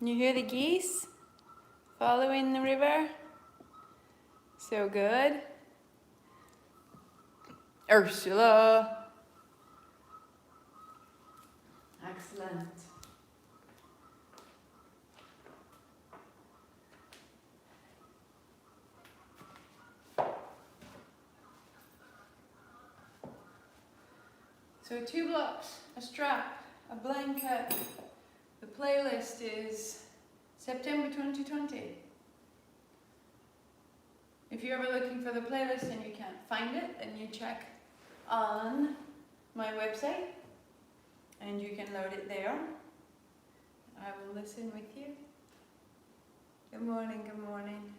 You hear the geese following the river? So good. Ursula. Excellent. So 2 blocks, a strap, a blanket. The playlist is September 2020. If you're ever looking for the playlist and you can't find it, then you check on my website and you can load it there. I will listen with you. Good morning, good morning.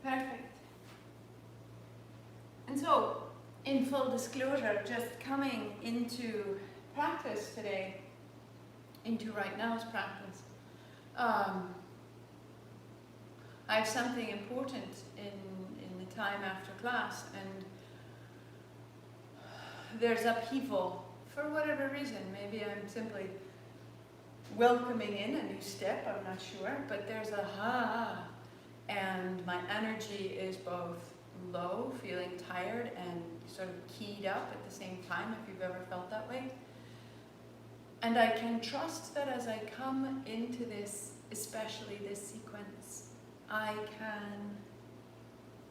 Perfect. And so, in full disclosure, just coming into practice today, into right now's practice, I have something important in the time after class, and there's upheaval for whatever reason. Maybe I'm simply welcoming in a new step, I'm not sure, but there's a and my energy is both low, feeling tired, and sort of keyed up at the same time, if you've ever felt that way. And I can trust that as I come into this, especially this sequence, I can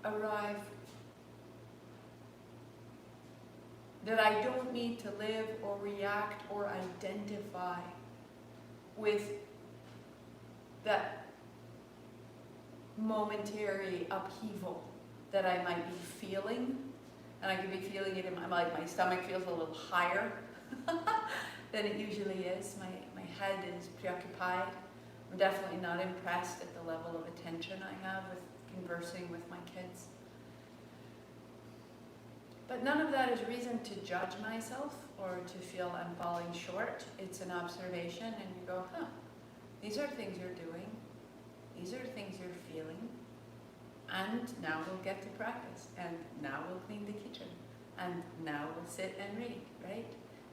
arrive, that I don't need to live or react or identify with that momentary upheaval that I might be feeling. And I could be feeling it in my stomach feels a little higher than it usually is. My head is preoccupied. I'm definitely not impressed at the level of attention I have with conversing with my kids. But none of that is reason to judge myself or to feel I'm falling short. It's an observation, and you go, these are things you're doing. These are things you're feeling. And now we'll get to practice. And now we'll clean the kitchen. And now we'll sit and read, right?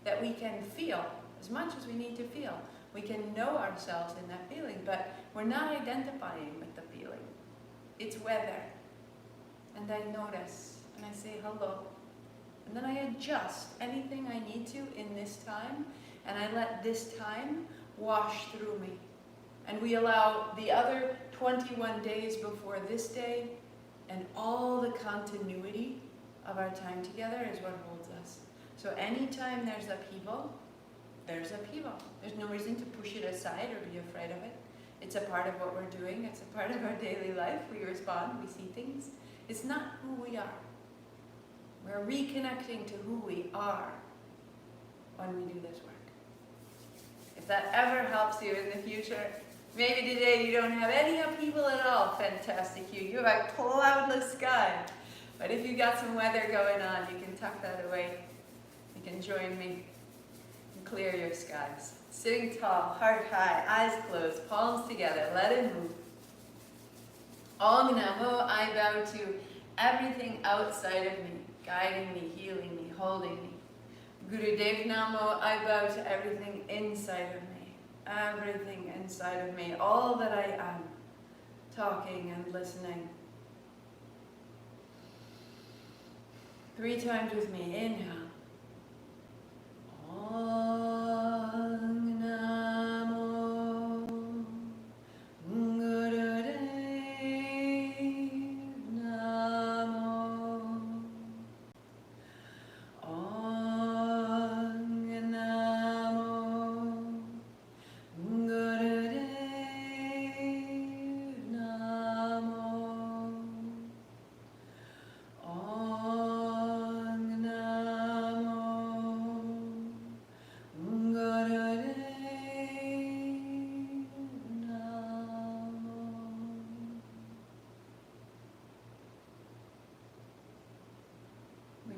That we can feel as much as we need to feel. We can know ourselves in that feeling, but we're not identifying with the feeling. It's weather. And I notice, and I say hello. And then I adjust anything I need to in this time, and I let this time wash through me. And we allow the other 21 days before this day and all the continuity of our time together is what holds us. So anytime there's upheaval, there's upheaval. There's no reason to push it aside or be afraid of it. It's a part of what we're doing. It's a part of our daily life. We respond, we see things. It's not who we are. We're reconnecting to who we are when we do this work. If that ever helps you in the future, maybe today you don't have any upheaval at all. Fantastic. You have a cloudless sky. But if you got some weather going on, you can tuck that away. You can join me and clear your skies. Sitting tall, heart high, eyes closed, palms together. Let it move. Om Namo, I bow to everything outside of me, guiding me, healing me, holding me. Gurudev Namo, I bow to everything inside of me. Everything inside of me, all that I am, talking and listening. 3 times with me, inhale. Om Namo Gurudev Namo. Om Namo Gurudev Namo. Om Namo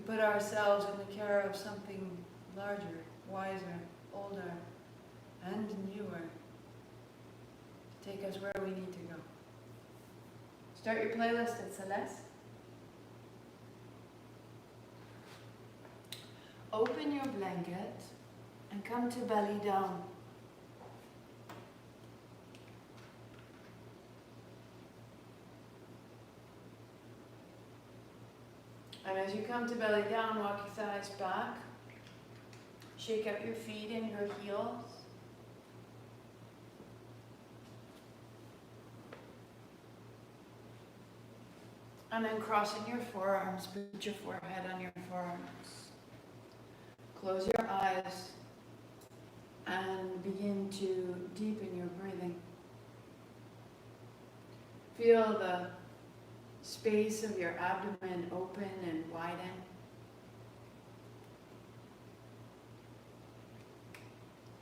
put ourselves in the care of something larger, wiser, older, and newer to take us where we need to go. Start your playlist at Celeste. Open your blanket and come to belly down. And as you come to belly down, walk your thighs back. Shake out your feet and your heels. And then crossing your forearms, put your forehead on your forearms. Close your eyes and begin to deepen your breathing. Feel the space of your abdomen open and widen.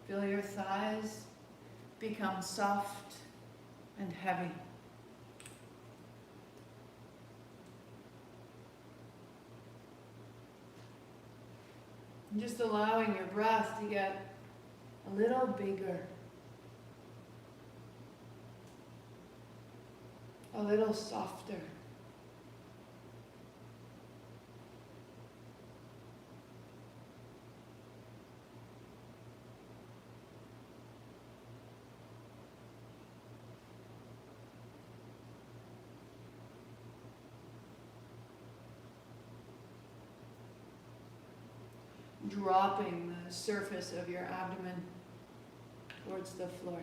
Feel your thighs become soft and heavy. And just allowing your breath to get a little bigger, a little softer. Dropping the surface of your abdomen towards the floor.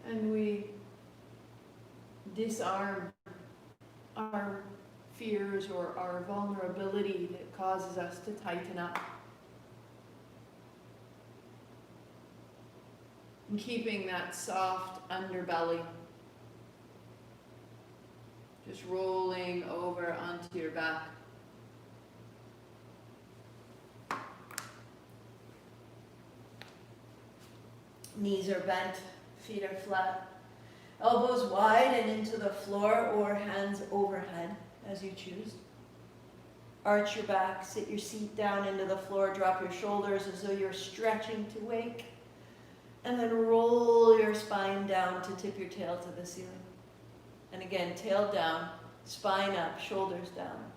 And we disarm our fears or our vulnerability that causes us to tighten up. And keeping that soft underbelly. Just rolling over onto your back. Knees are bent, feet are flat. Elbows wide and into the floor or hands overhead as you choose. Arch your back, sit your seat down into the floor, drop your shoulders as though you're stretching to wake. And then roll your spine down to tip your tail to the ceiling. And again, tail down, spine up, shoulders down.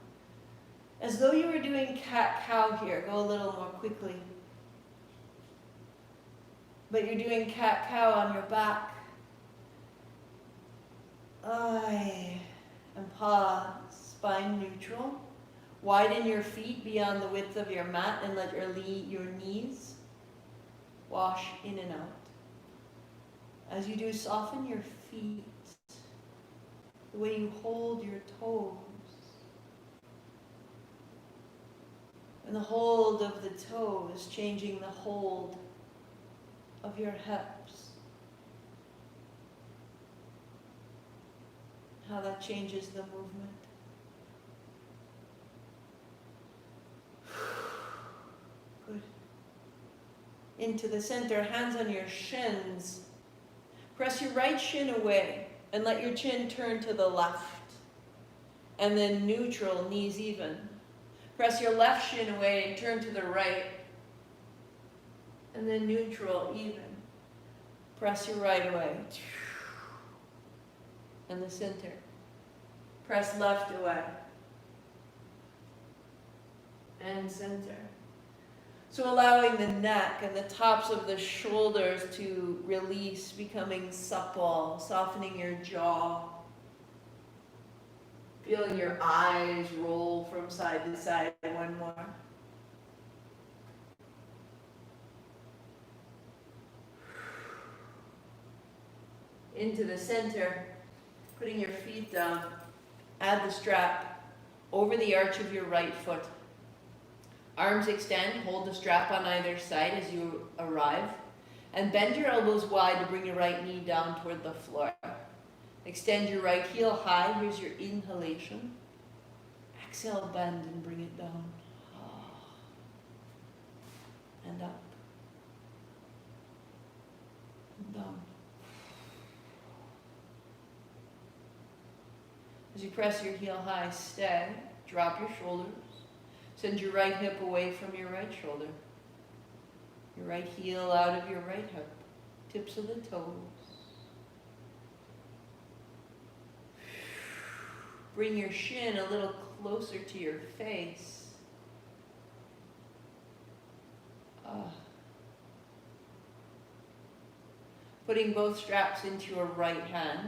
As though you were doing cat-cow here. Go a little more quickly. But you're doing cat-cow on your back. Aye. And pause. Spine neutral. Widen your feet beyond the width of your mat and let your knees wash in and out. As you do, soften your feet. The way you hold your toes. And the hold of the toes, changing the hold of your hips. How that changes the movement. Good. Into the center, hands on your shins. Press your right shin away. And let your chin turn to the left. And then neutral, knees even. Press your left shin away and turn to the right. And then neutral, even. Press your right away. And the center. Press left away. And center. So allowing the neck and the tops of the shoulders to release, becoming supple, softening your jaw. Feeling your eyes roll from side to side. One more. Into the center, putting your feet down. Add the strap over the arch of your right foot. Arms extend, hold the strap on either side as you arrive, and bend your elbows wide to bring your right knee down toward the floor. Extend your right heel high. Here's your inhalation. Exhale, bend and bring it down. And up. And down. As you press your heel high, stay. Drop your shoulders. Send your right hip away from your right shoulder. Your right heel out of your right hip. Tips of the toes. Bring your shin a little closer to your face. Putting both straps into your right hand.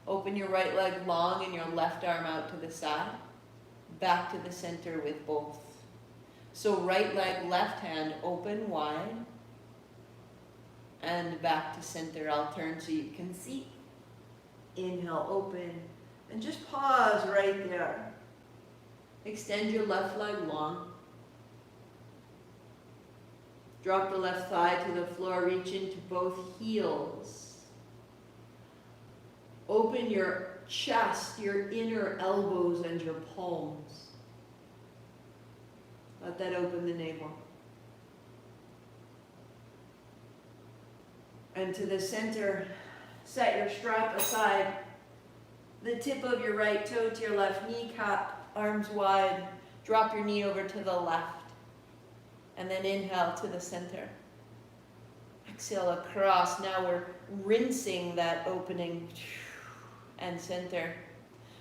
Open your right leg long and your left arm out to the side. Back to the center with both. So right leg, left hand, open wide. And back to center. I'll turn so you can see. Inhale, open. And just pause right there. Extend your left leg long. Drop the left thigh to the floor. Reach into both heels. Open your chest, your inner elbows and your palms. Let that open the navel. And to the center, set your strap aside. The tip of your right toe to your left kneecap, arms wide. Drop your knee over to the left. And then inhale to the center. Exhale across. Now we're rinsing that opening. And center.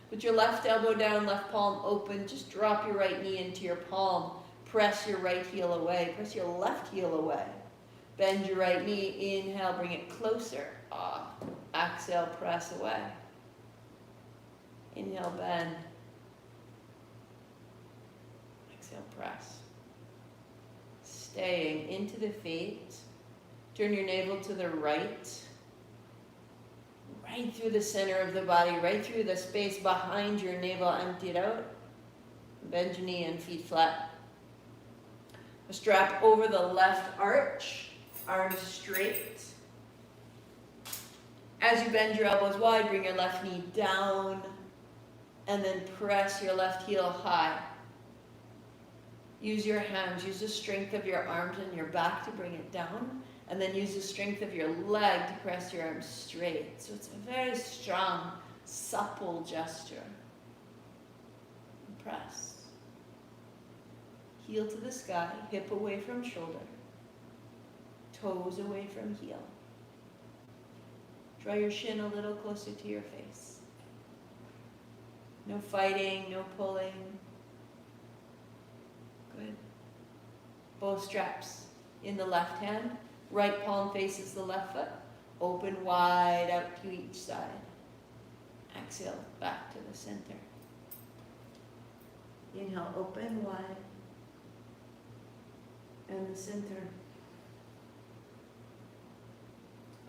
Put your left elbow down, left palm open. Just drop your right knee into your palm. Press your right heel away. Press your left heel away. Bend your right knee. Inhale, bring it closer. Exhale, press away. Inhale, bend. Exhale, press. Staying into the feet. Turn your navel to the right. Right through the center of the body, right through the space behind your navel. Empty it out. Bend your knee and feet flat. Strap over the left arch. Arms straight. As you bend your elbows wide, bring your left knee down. And then press your left heel high. Use your hands, use the strength of your arms and your back to bring it down. And then use the strength of your leg to press your arms straight. So it's a very strong, supple gesture. And press. Heel to the sky, hip away from shoulder. Toes away from heel. Draw your shin a little closer to your face. No fighting, no pulling. Good. Both straps in the left hand. Right palm faces the left foot. Open wide out to each side. Exhale, back to the center. Inhale, open wide. And the center.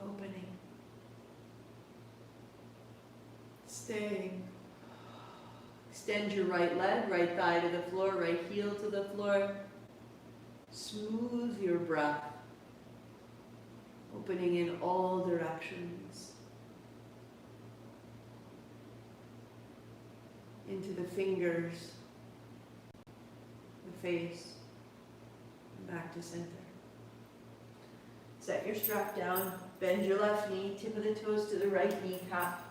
Opening. Staying. Extend your right leg, right thigh to the floor, right heel to the floor. Smooth your breath. Opening in all directions. Into the fingers, the face, and back to center. Set your strap down, bend your left knee, tip of the toes to the right kneecap.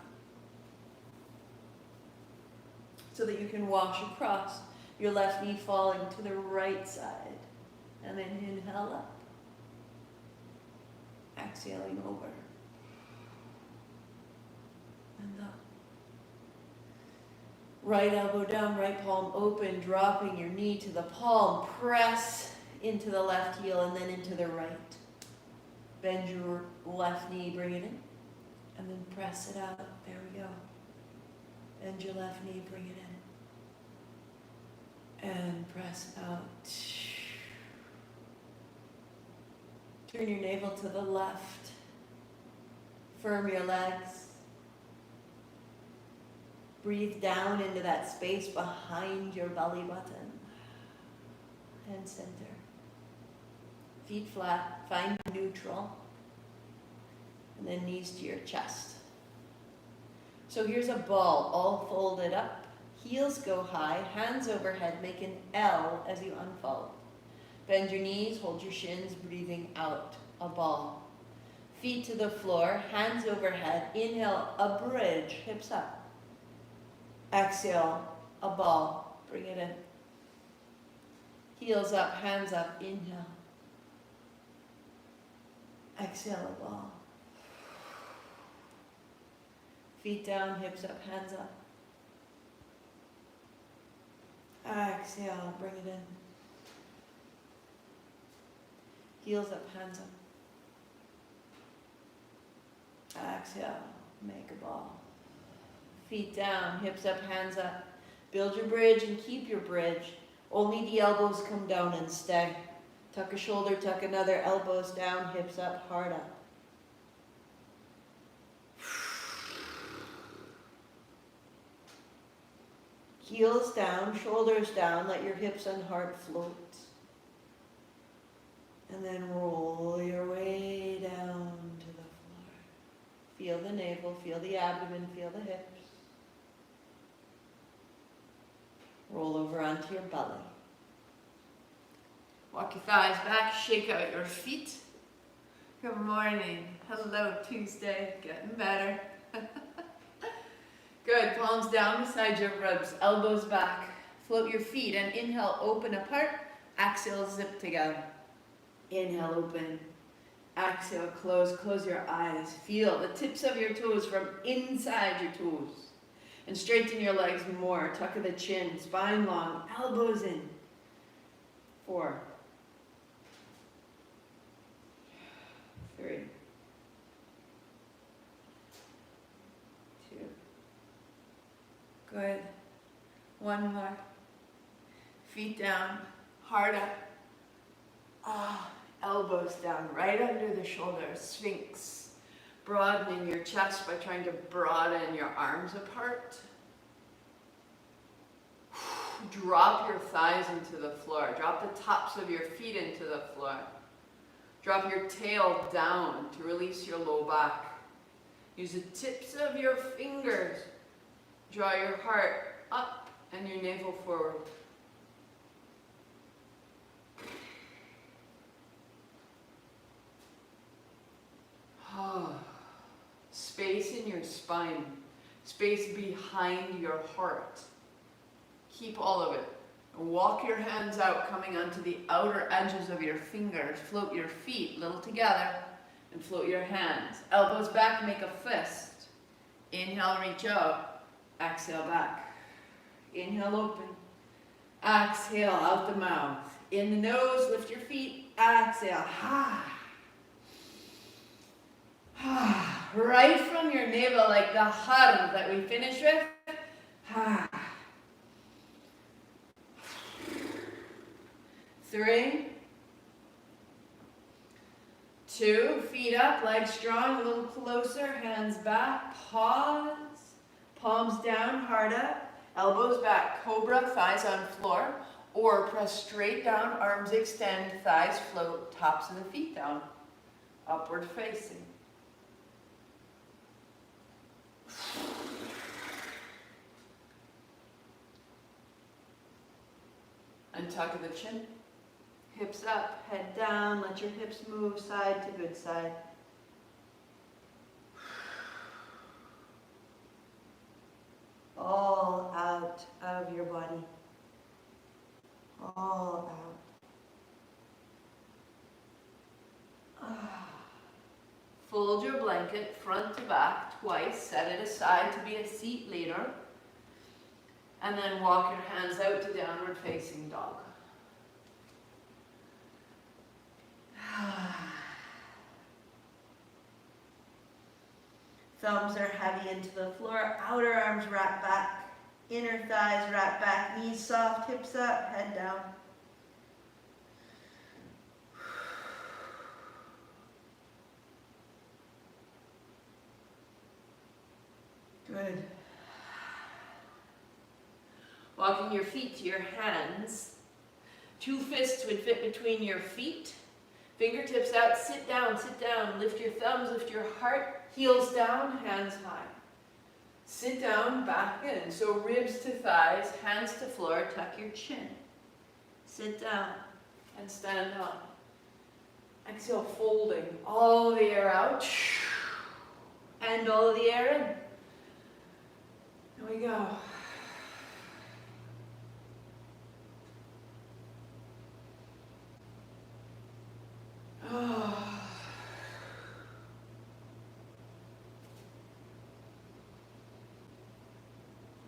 So that you can wash across, your left knee falling to the right side. And then inhale up. Exhaling over. And up. Right elbow down, right palm open, dropping your knee to the palm. Press into the left heel and then into the right. Bend your left knee, bring it in. And then press it out. There we go. Bend your left knee, bring it in. And press out. Turn your navel to the left. Firm your legs. Breathe down into that space behind your belly button. And center. Feet flat. Find neutral. And then knees to your chest. So here's a ball all folded up. Heels go high, hands overhead, make an L as you unfold. Bend your knees, hold your shins, breathing out, a ball. Feet to the floor, hands overhead, inhale, a bridge, hips up. Exhale, a ball. Bring it in. Heels up, hands up. Inhale. Exhale, a ball. Feet down, hips up, hands up. Exhale, bring it in. Heels up, hands up. Exhale, make a ball. Feet down, hips up, hands up. Build your bridge and keep your bridge. Only the elbows come down and stay. Tuck a shoulder, tuck another, elbows down, hips up, heart up. Heels down, shoulders down, let your hips and heart float. And then roll your way down to the floor. Feel the navel, feel the abdomen, feel the hips. Roll over onto your belly. Walk your thighs back, shake out your feet. Good morning. Hello, Tuesday. Getting better. Good. Palms down beside your ribs, elbows back. Float your feet and inhale, open apart. Exhale, zip together. Inhale, open. Exhale, close. Close your eyes. Feel the tips of your toes from inside your toes. And straighten your legs more. Tuck of the chin, spine long, elbows in. 4, 3, 2. Good. One more. Feet down, heart up. Elbows down, right under the shoulders, sphinx. Broadening your chest by trying to broaden your arms apart. Drop your thighs into the floor. Drop the tops of your feet into the floor. Drop your tail down to release your low back. Use the tips of your fingers. Draw your heart up and your navel forward. Space in your spine, space behind your heart. Keep all of it. Walk your hands out, coming onto the outer edges of your fingers. Float your feet a little together and float your hands. Elbows back, make a fist. Inhale, reach out. Exhale, back. Inhale, open. Exhale, out the mouth. In the nose, lift your feet. Exhale, right from your navel, like the hum that we finished with. 3, 2, feet up, legs strong, a little closer, hands back, pause, palms down, heart up, elbows back, cobra, thighs on floor, or press straight down, arms extend, thighs float, tops of the feet down, upward facing. And tuck of the chin, hips up, head down, let your hips move side to good side. All out of your body. All out. Fold your blanket front to back twice, set it aside to be a seat later. And then walk your hands out to downward facing dog. Thumbs are heavy into the floor, outer arms wrap back, inner thighs wrap back, knees soft, hips up, head down. Good. Walking your feet to your hands. 2 fists would fit between your feet. Fingertips out, sit down, lift your thumbs, lift your heart, heels down, hands high. Sit down, back in. So ribs to thighs, hands to floor, tuck your chin. Sit down and stand on. Exhale, folding all the air out and all the air in. Here we go.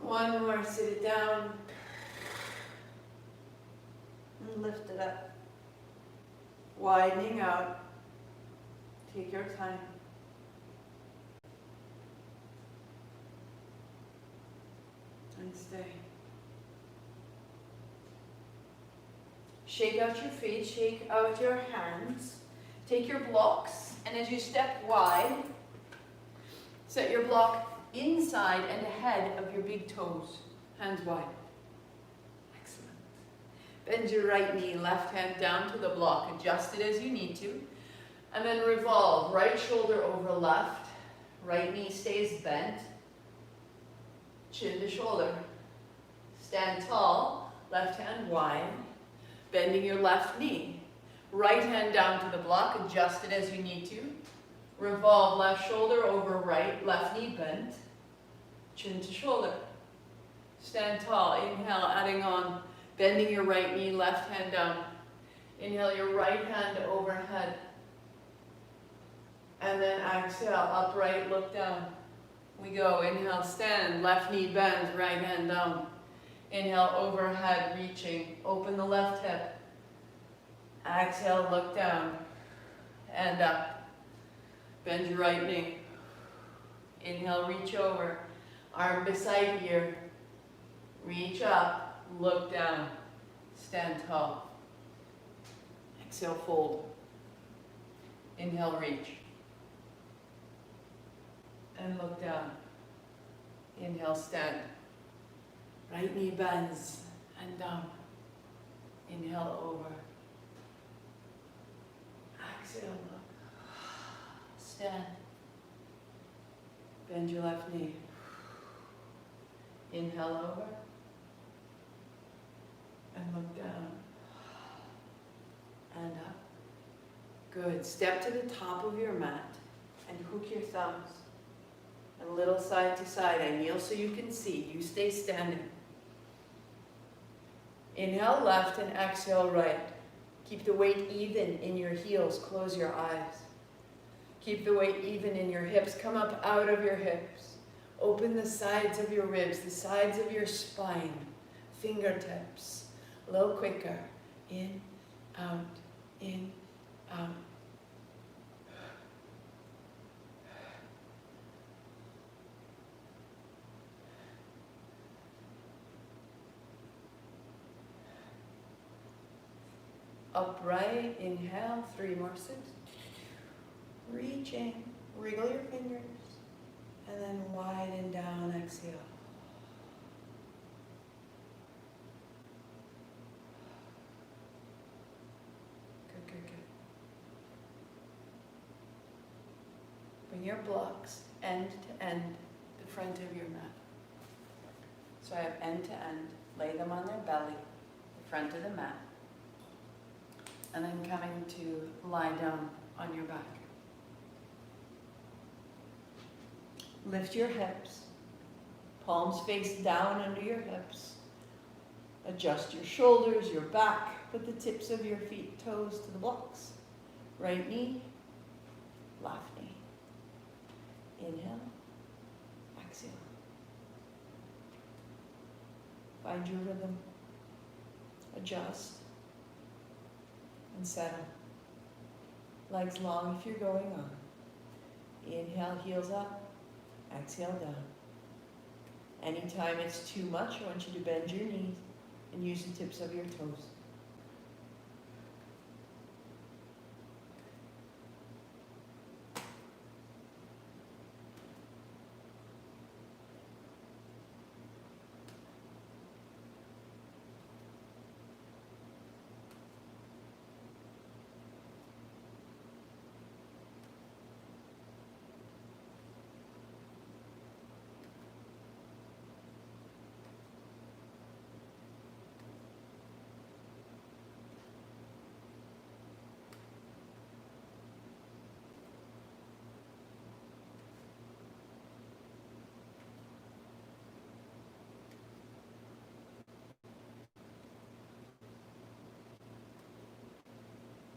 One more, sit it down. And lift it up. Widening out. Take your time. And stay. Shake out your feet, shake out your hands. Take your blocks, and as you step wide, set your block inside and ahead of your big toes. Hands wide. Excellent. Bend your right knee, left hand down to the block. Adjust it as you need to. And then revolve. Right shoulder over left. Right knee stays bent. Chin to shoulder. Stand tall. Left hand wide. Bending your left knee. Right hand down to the block. Adjust it as you need to. Revolve left shoulder over right. Left knee bent. Chin to shoulder. Stand tall. Inhale, adding on. Bending your right knee, left hand down. Inhale your right hand overhead. And then exhale, upright, look down. We go. Inhale, stand. Left knee bends, right hand down. Inhale, overhead, reaching. Open the left hip. Exhale, look down. And up. Bend your right knee. Inhale, reach over. Arm beside ear. Reach up. Look down. Stand tall. Exhale, fold. Inhale, reach. And look down. Inhale, stand. Right knee bends and down. Inhale, over. Exhale, look. Stand. Bend your left knee. Inhale, over. And look down. And up. Good. Step to the top of your mat and hook your thumbs. A little side to side. I kneel so you can see. You stay standing. Inhale left and exhale right. Keep the weight even in your heels. Close your eyes. Keep the weight even in your hips. Come up out of your hips. Open the sides of your ribs, the sides of your spine. Fingertips. A little quicker. In, out, in, out. Upright, inhale, 3 more, 6. Reaching, wriggle your fingers, and then widen down, exhale. Good, good, good. Bring your blocks end to end, the front of your mat. So I have end to end, lay them on their belly, the front of the mat. And then coming to lie down on your back. Lift your hips. Palms face down under your hips. Adjust your shoulders, your back. Put the tips of your feet, toes to the blocks. Right knee, left knee. Inhale, exhale. Find your rhythm. Adjust. And settle. Legs long if you're going on. Inhale, heels up. Exhale, down. Anytime it's too much, I want you to bend your knees and use the tips of your toes.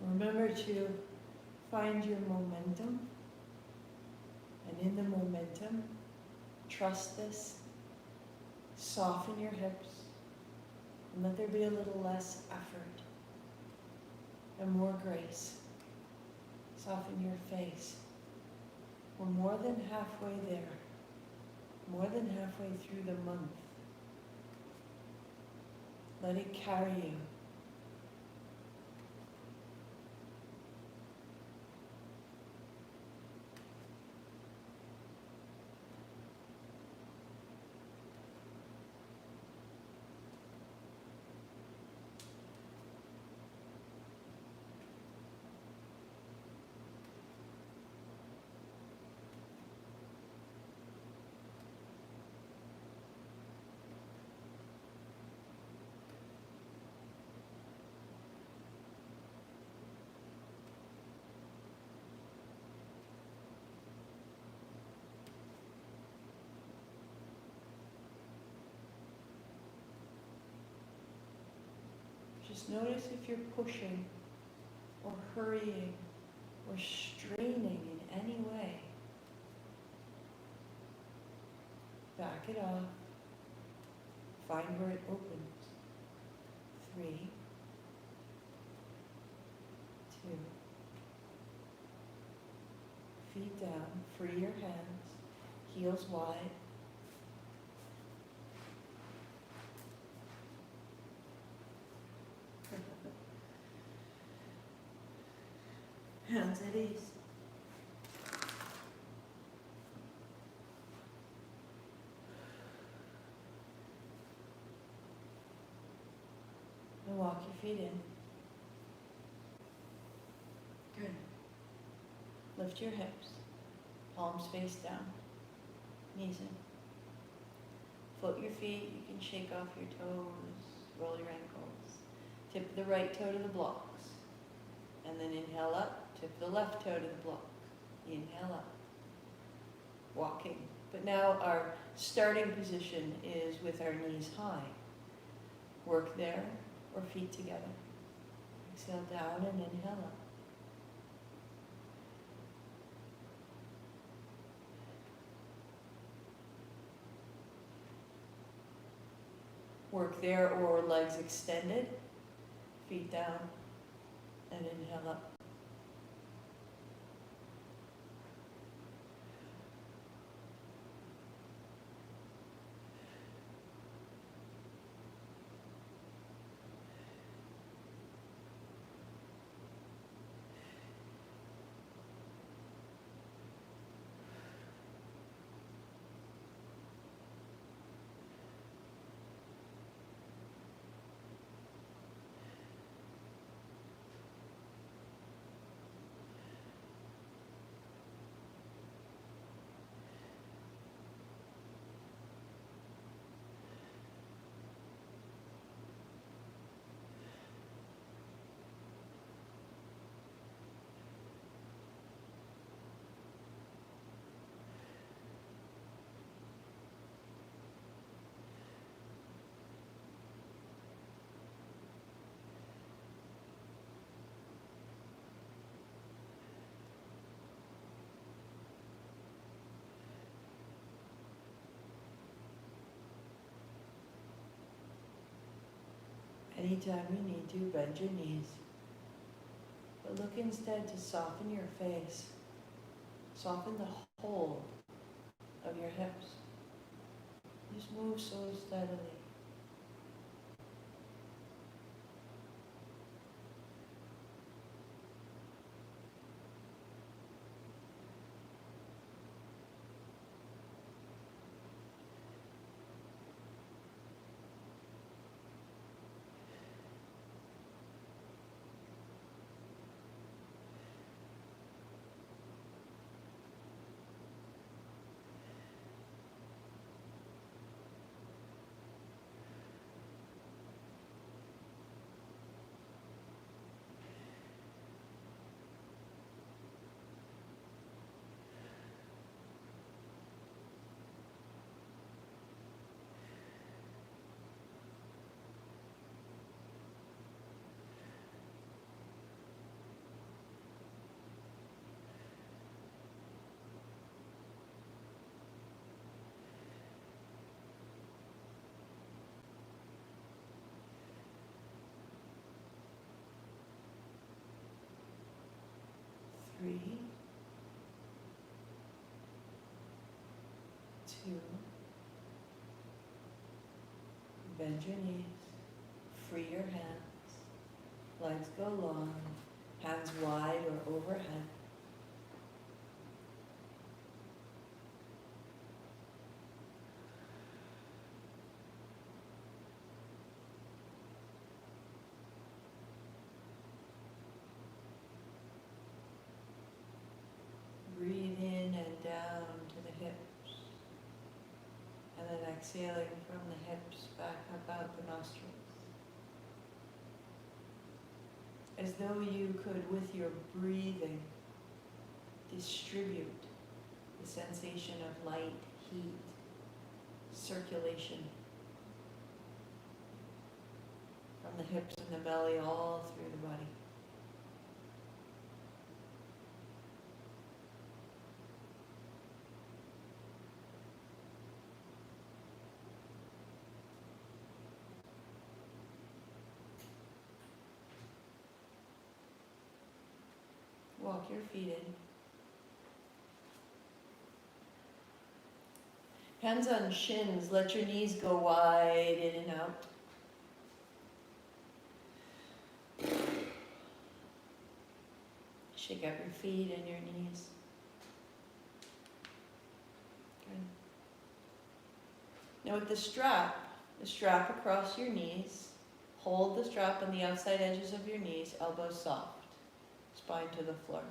Remember to Find your momentum, and in the momentum, trust this. Soften your hips, and let there be a little less effort and more grace. Soften your face. We're more than halfway there, more than halfway through the month. Let it carry you. Just notice if you're pushing or hurrying or straining in any way. Back it off. Find where it opens. 3, 2, feet down, free your hands, heels wide. Hands at ease. And walk your feet in. Good. Lift your hips. Palms face down. Knees in. Float your feet. You can shake off your toes. Roll your ankles. Tip the right toe to the blocks. And then inhale up. Tip the left toe to the block. Inhale up. Walking. But now our starting position is with our knees high. Work there or feet together. Exhale down and inhale up. Work there or legs extended. Feet down and inhale up. Anytime you need to, bend your knees. But look instead to soften your face. Soften the hold of your hips. Just move so steadily. 2. Bend your knees. Free your hands. Legs go long. Hands wide or overhead. Breathe in and down to the hips. And then exhaling from the hips back up out the nostrils. As though you could, with your breathing, distribute the sensation of light, heat, circulation from the hips and the belly all through the body. Walk your feet in. Hands on shins, let your knees go wide in and out. Shake out your feet and your knees. Good. Now with the strap across your knees, hold the strap on the outside edges of your knees, elbows soft. Spine to the floor.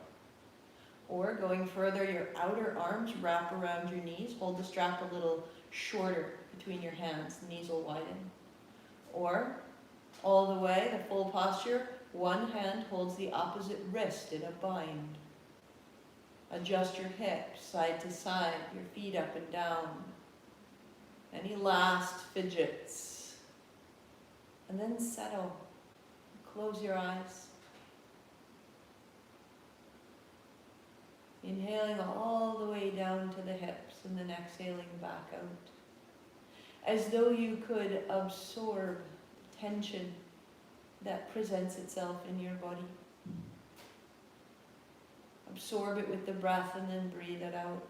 Or going further, your outer arms wrap around your knees. Hold the strap a little shorter between your hands. The knees will widen. Or all the way, the full posture, one hand holds the opposite wrist in a bind. Adjust your hips side to side, your feet up and down. Any last fidgets. And then settle. Close your eyes. Inhaling all the way down to the hips and then exhaling back out. As though you could absorb tension that presents itself in your body. Absorb it with the breath and then breathe it out.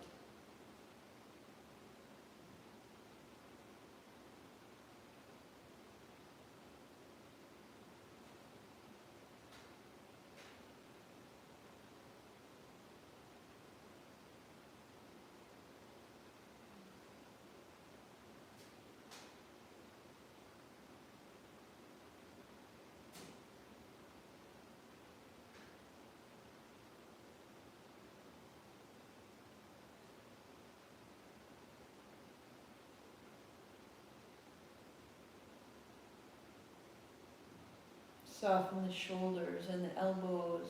Soften the shoulders and the elbows.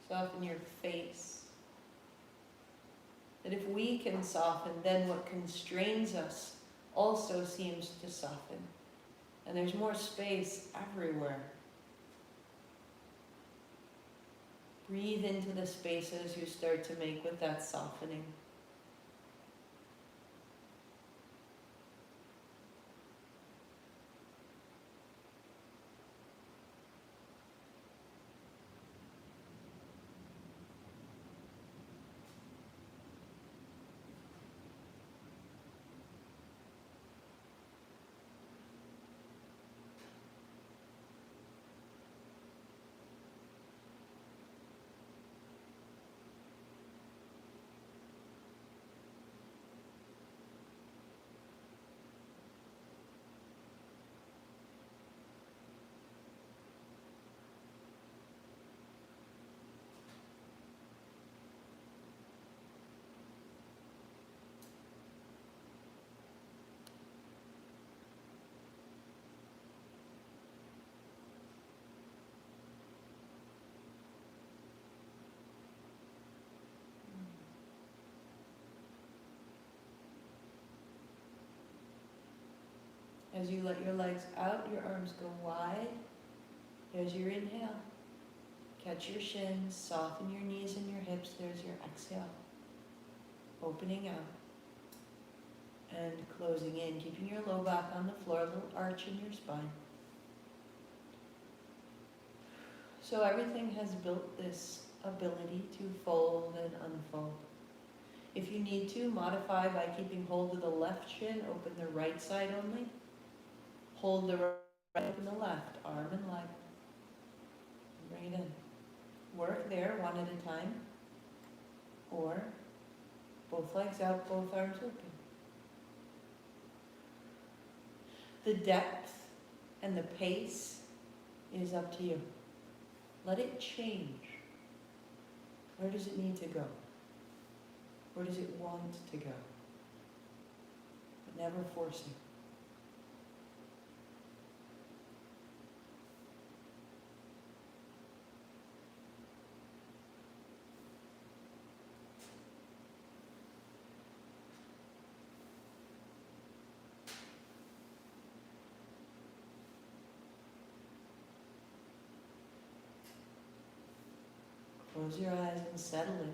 Soften your face. That if we can soften, then what constrains us also seems to soften. And there's more space everywhere. Breathe into the spaces you start to make with that softening. As you let your legs out, your arms go wide. There's your inhale. Catch your shins, soften your knees and your hips. There's your exhale. Opening out and closing in, keeping your low back on the floor, a little arch in your spine. So everything has built this ability to fold and unfold. If you need to, modify by keeping hold of the left shin, open the right side only. Hold the right, open the left, arm and leg. Bring it in. Work there one at a time. Or both legs out, both arms open. The depth and the pace is up to you. Let it change. Where does it need to go? Where does it want to go? But never forcing. Close your eyes and settle in.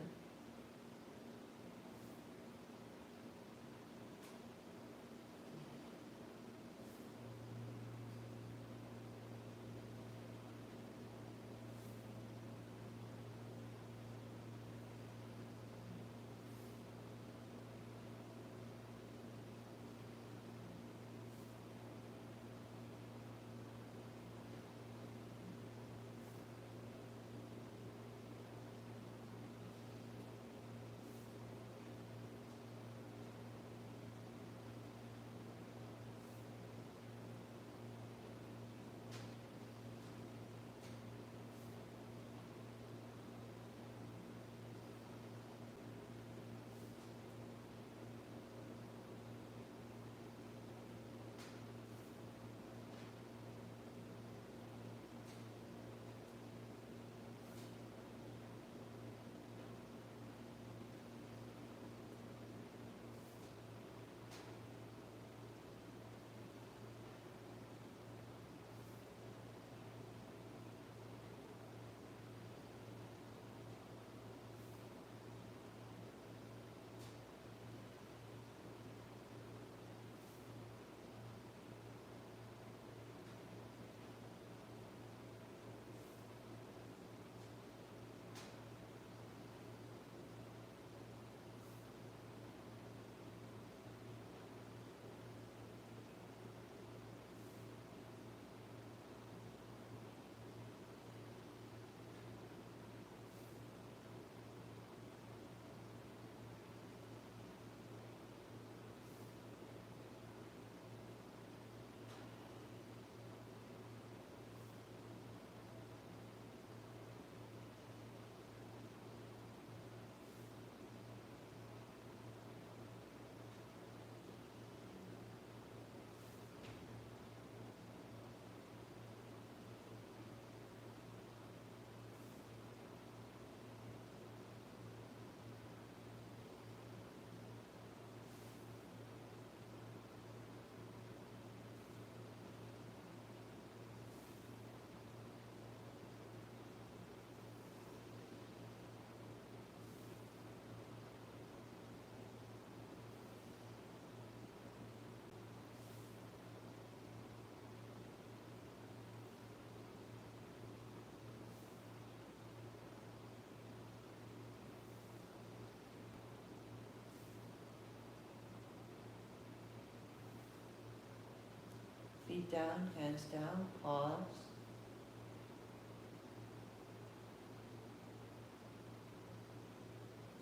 Feet down, hands down, pause.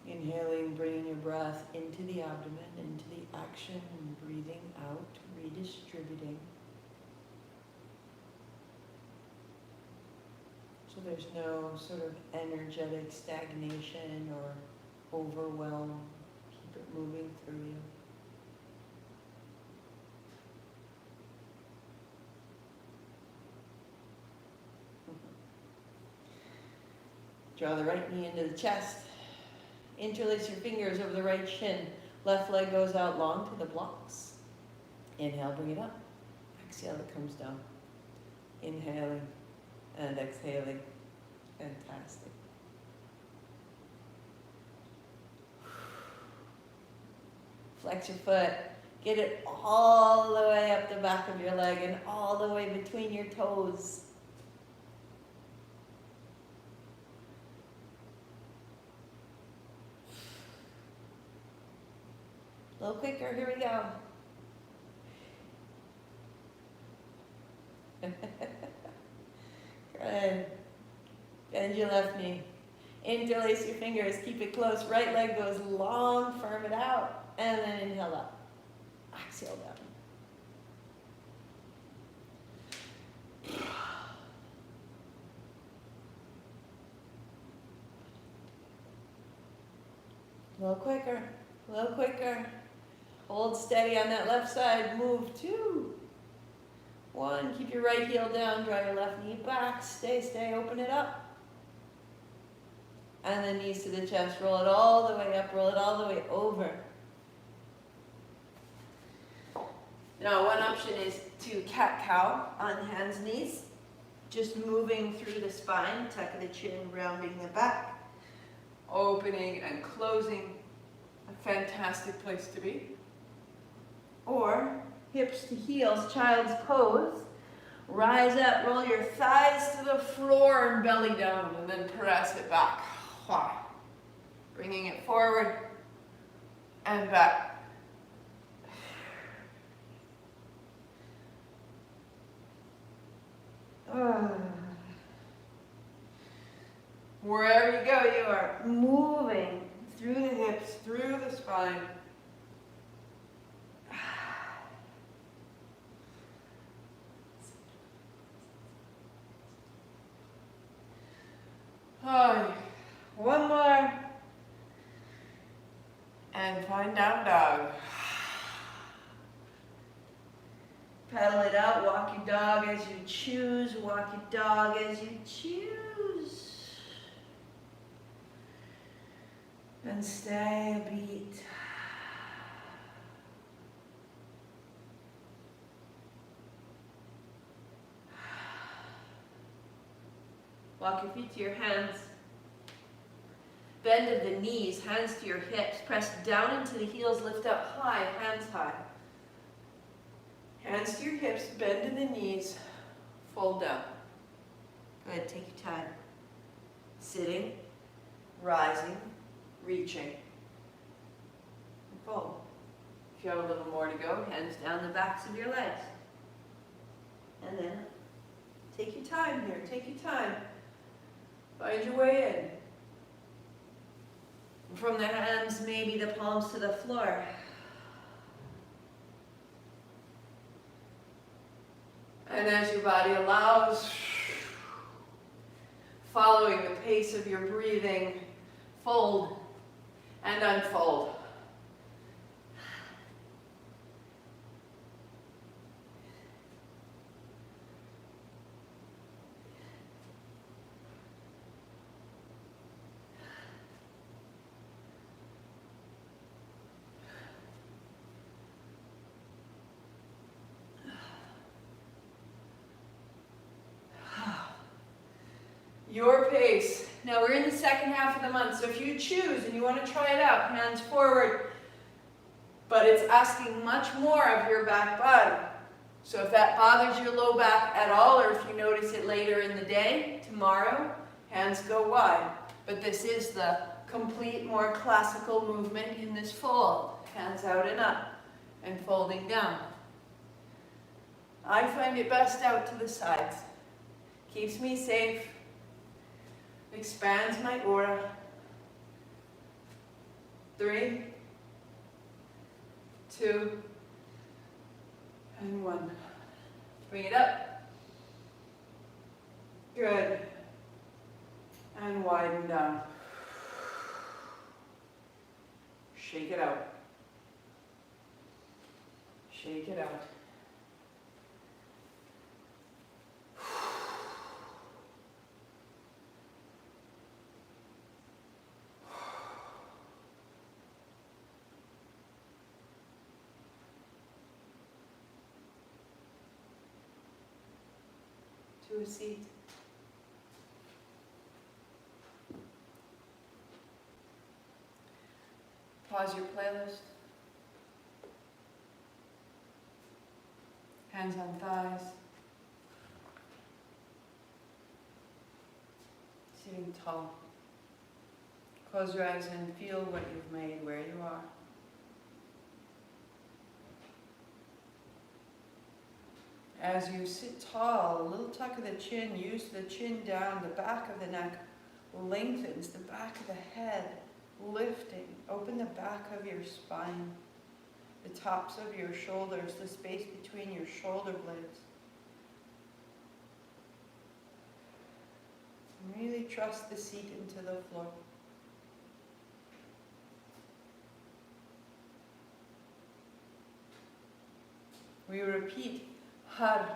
Inhaling, bringing your breath into the abdomen, into the action, and breathing out, redistributing. So there's no sort of energetic stagnation or overwhelm. Keep it moving through you. Draw the right knee into the chest. Interlace your fingers over the right shin. Left leg goes out long to the blocks. Inhale, bring it up. Exhale, it comes down. Inhaling and exhaling. Fantastic. Flex your foot. Get it all the way up the back of your leg and all the way between your toes. little quicker, here we go. Good. Bend your left knee. Interlace your fingers, keep it close. Right leg goes long, firm it out, and then inhale up. Exhale down. A little quicker, a little quicker. Hold steady on that left side. Move 2, 1. Keep your right heel down. Draw your left knee back. Stay. Open it up. And then knees to the chest. Roll it all the way up. Roll it all the way over. Now, one option is to cat-cow on hands, knees. Just moving through the spine. Tuck of the chin, rounding the back. Opening and closing. A fantastic place to be. Or hips to heels, child's pose. Rise up, roll your thighs to the floor and belly down, and then press it back. Bringing it forward and back. Wherever you go, you are moving through the hips, through the spine. One more. And find down dog. Pedal it out, walk your dog as you choose, walk your dog as you choose. And stay a beat. Walk your feet to your hands. Bend of the knees, hands to your hips. Press down into the heels, lift up high, hands high. Hands to your hips, bend to the knees, fold down. Go ahead, take your time. Sitting, rising, reaching, and fold. If you have a little more to go, hands down the backs of your legs. And then take your time here, take your time. Find your way in. From the hands, maybe the palms to the floor. And as your body allows, following the pace of your breathing, fold and unfold. Your pace. Now we're in the second half of the month, so if you choose and you want to try it out, hands forward, but it's asking much more of your back body. So if that bothers your low back at all, or if you notice it later in the day, tomorrow, hands go wide. But this is the complete, more classical movement in this fold. Hands out and up, and folding down. I find it best out to the sides. Keeps me safe. Expands my aura. 3, 2, and 1. Bring it up. Good. And widen down. Shake it out. Shake it out. To a seat. Pause your playlist. Hands on thighs. Sitting tall. Close your eyes and feel what you've made where you are. as you sit tall, a little tuck of the chin, use the chin down, the back of the neck lengthens, the back of the head lifting. Open the back of your spine, the tops of your shoulders, the space between your shoulder blades. And really trust the seat into the floor. We repeat har.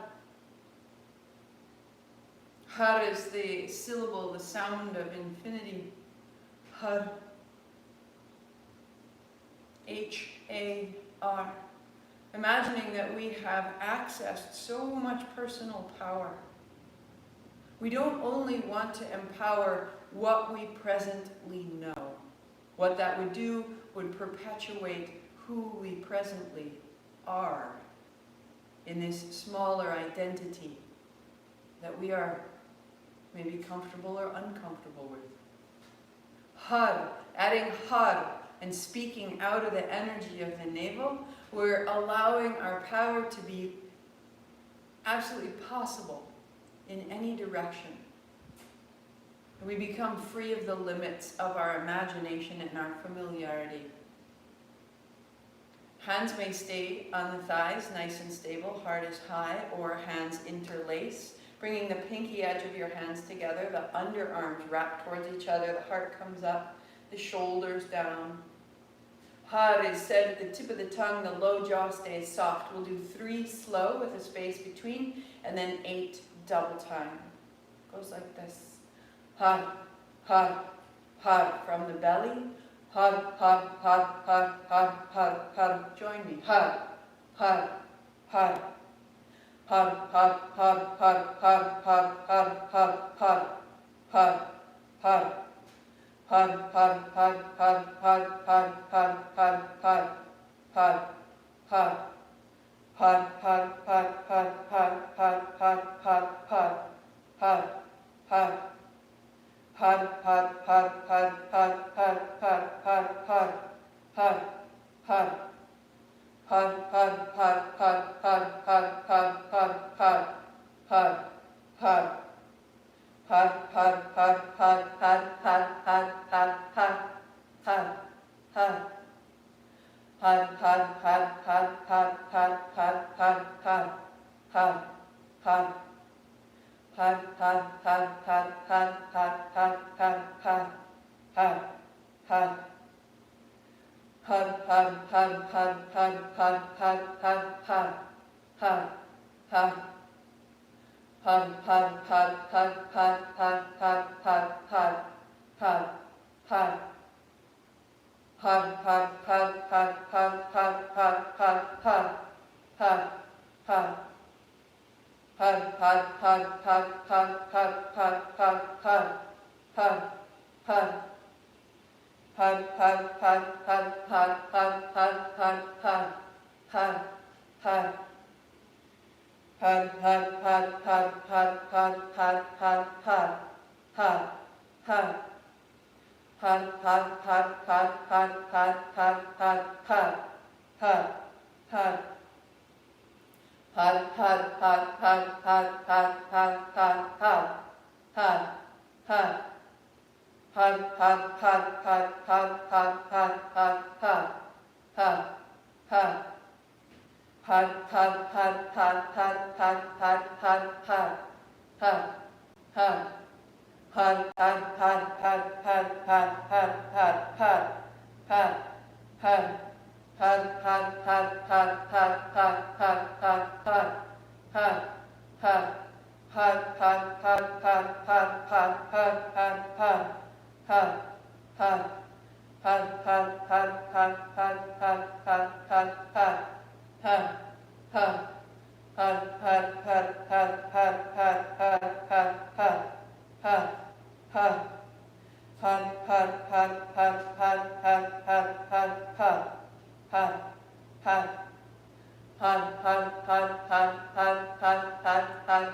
Har is the syllable, the sound of infinity. Har. H-A-R. Imagining that we have accessed so much personal power. We don't only want to empower what we presently know. What that would do would perpetuate who we presently are in this smaller identity that we are maybe comfortable or uncomfortable with. Har, adding har and speaking out of the energy of the navel, we're allowing our power to be absolutely possible in any direction. We become free of the limits of our imagination and our familiarity. Hands may stay on the thighs, nice and stable, heart is high, or hands interlace, bringing the pinky edge of your hands together, the underarms wrap towards each other, the heart comes up, the shoulders down. Har is said at the tip of the tongue, the low jaw stays soft. We'll do 3 slow with a space between, and then 8 double time. Goes like this. Har, har, har, from the belly. Har, har, har, har, har, har, har. Join me. Har, har, har. Har, har, har, har, har, har, har, har, har, har, har. Har, har, har, har, har, har, har, har, har, har, har. Har, har, har, har, har, har, har, har, har, har, har. Har, har, har, har, har, har, har, har, har, har, har. Har, har, har, har, har, har, har, har, har, har, har. Har, har, har, har, har, har, har, har, har, har, har. Har, har, har, har, har, har, har, har, har, har, har. Har, har, har, har, har, har, har, har, har, har, har. Har, har, har, har, har, har, har, har, har, har, har. Har, har, har, har, har, har, har, har, har, har, har. Har, har, har, har, har, har, har, har, har, har, har. Har, har, har, har, har, har, har, har, har, har, har. Har, har, har, har, har, har, har, har, har, har, har. Har, har, har, har, har, har, har, har, har, har, har. Har, har, har, har, har, har, har, har, har, har, har. Har, har, har, har, har, har, har, har, har, har, har. Har, har, har, har, har, har, har, har, har, har, har. Har, har, har, har, har, har, har, har, har, har, har. Har, har, har, har, har, har, har, har, har, har, har. Har, har, har, har, har, har, har, har, har, har, har. Har, har, har, har, har, har, har, har, har, har, har. Har, har, har, har, har, har, har, har, har, har, har. Har, har, har, har, har, har, har, har, har, har, har. Har, har, har, har, har, har, har, har, har, har, har. Har, har, har, har, har, har, har, har, har,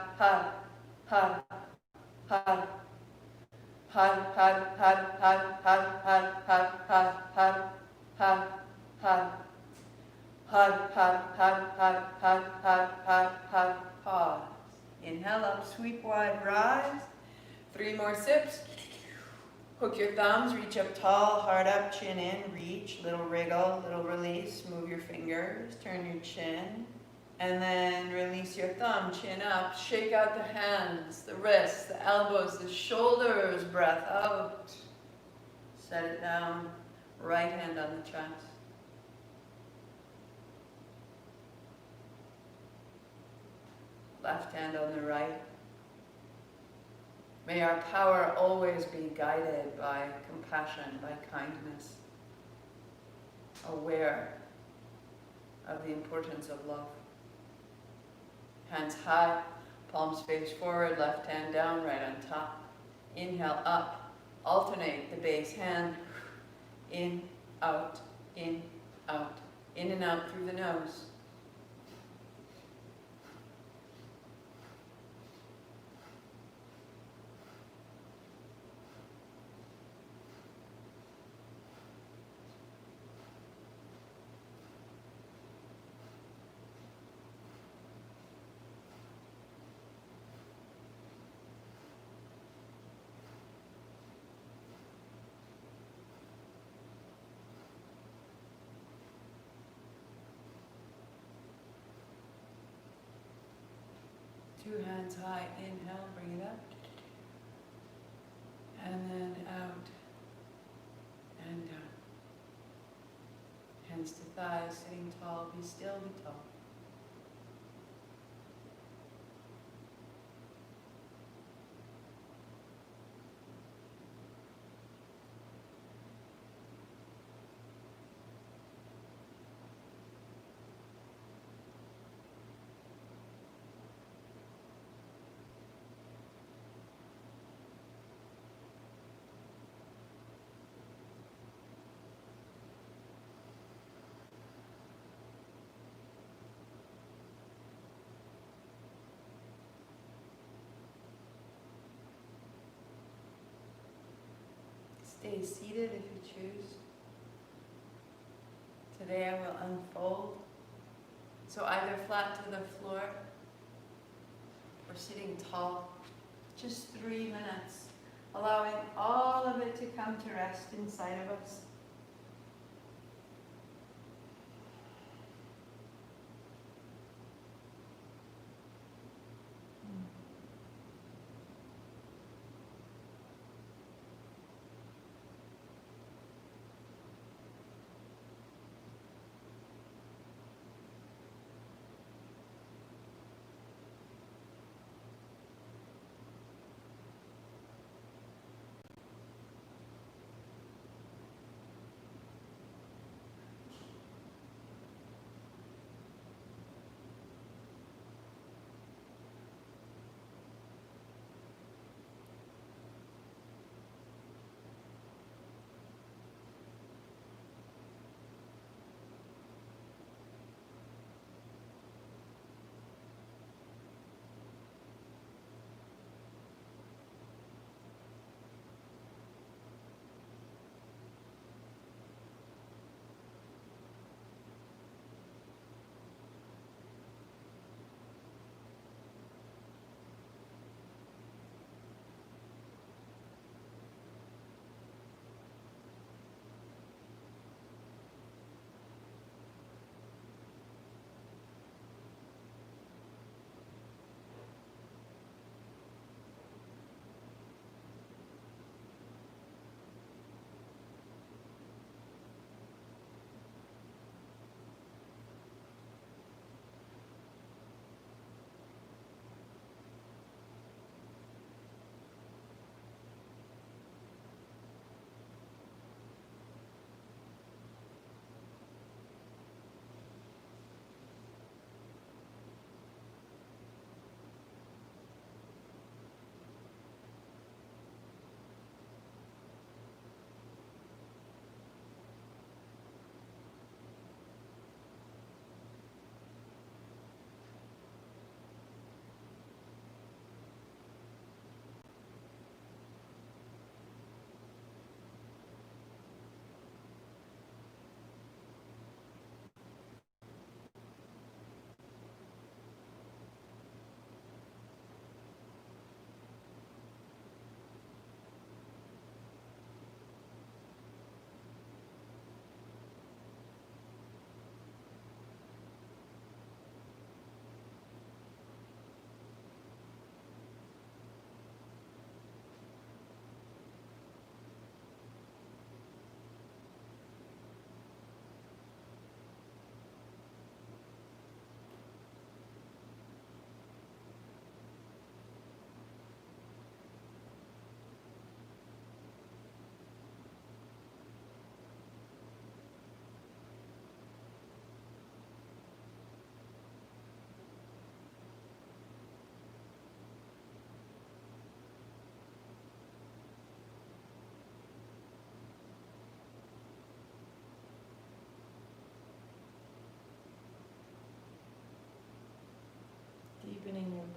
har, har. Har, har, har, har, har, har, har, har, har, har, har. Har, har, har, har, har, har, har, har. Hook your thumbs, reach up tall, heart up, chin in, reach, little wriggle, little release, move your fingers, turn your chin, and then release your thumb, chin up, shake out the hands, the wrists, the elbows, the shoulders, breath out. Set it down, right hand on the chest. Left hand on the right. May our power always be guided by compassion, by kindness, aware of the importance of love. Hands high, palms face forward, left hand down, right on top. Inhale up, alternate the base hand, in, out, in and out through the nose. Two hands high, inhale, bring it up. And then out and down. Hands to thighs, sitting tall, be still, be tall. Stay seated if you choose. Today I will unfold. So either flat to the floor or sitting tall. Just 3 minutes. Allowing all of it to come to rest inside of us.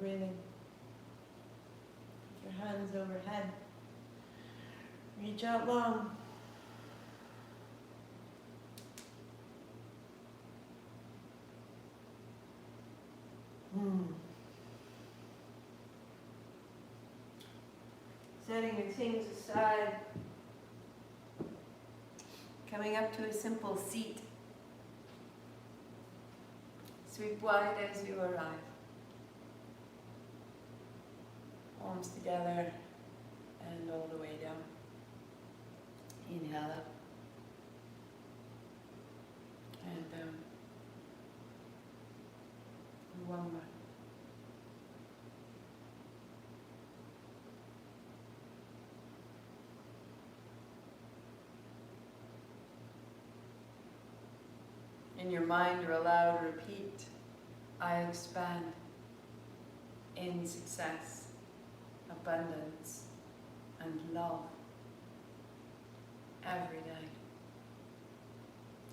breathing. Keep your hands overhead. Reach out long. Setting your things aside. Coming up to a simple seat. Sweep wide as you arrive. Palms together and all the way down. Inhale up and down. One more. In your mind or aloud, repeat, I expand in success, abundance, and love every day.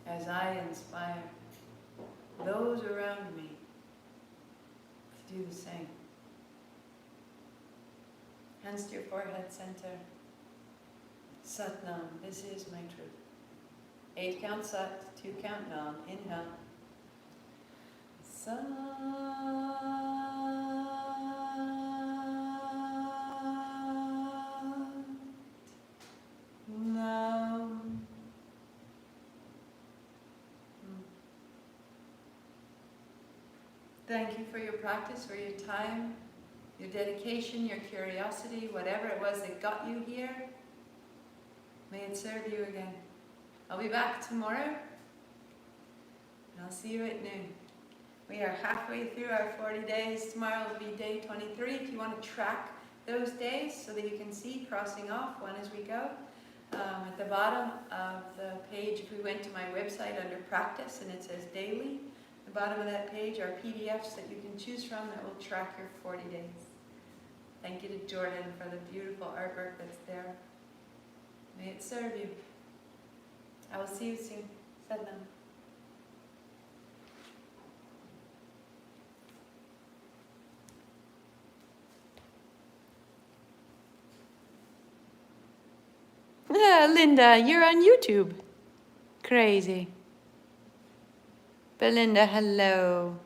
As I inspire those around me to do the same. Hands to your forehead center. Satnam, this is my truth. 8 count Sat, 2 count Nam. Inhale. Sat Nam. Thank you for your practice, for your time, your dedication, your curiosity, whatever it was that got you here. May it serve you again. I'll be back tomorrow, and I'll see you at noon. We are halfway through our 40 days. Tomorrow will be day 23. If you want to track those days so that you can see crossing off one as we go, at the bottom of the page, if we went to my website under practice and it says daily, the bottom of that page are PDFs that you can choose from that will track your 40 days. Thank you to Jordan for the beautiful artwork that's there. May it serve you. I will see you soon. Sadnam. Linda, you're on YouTube. Crazy. Belinda, hello.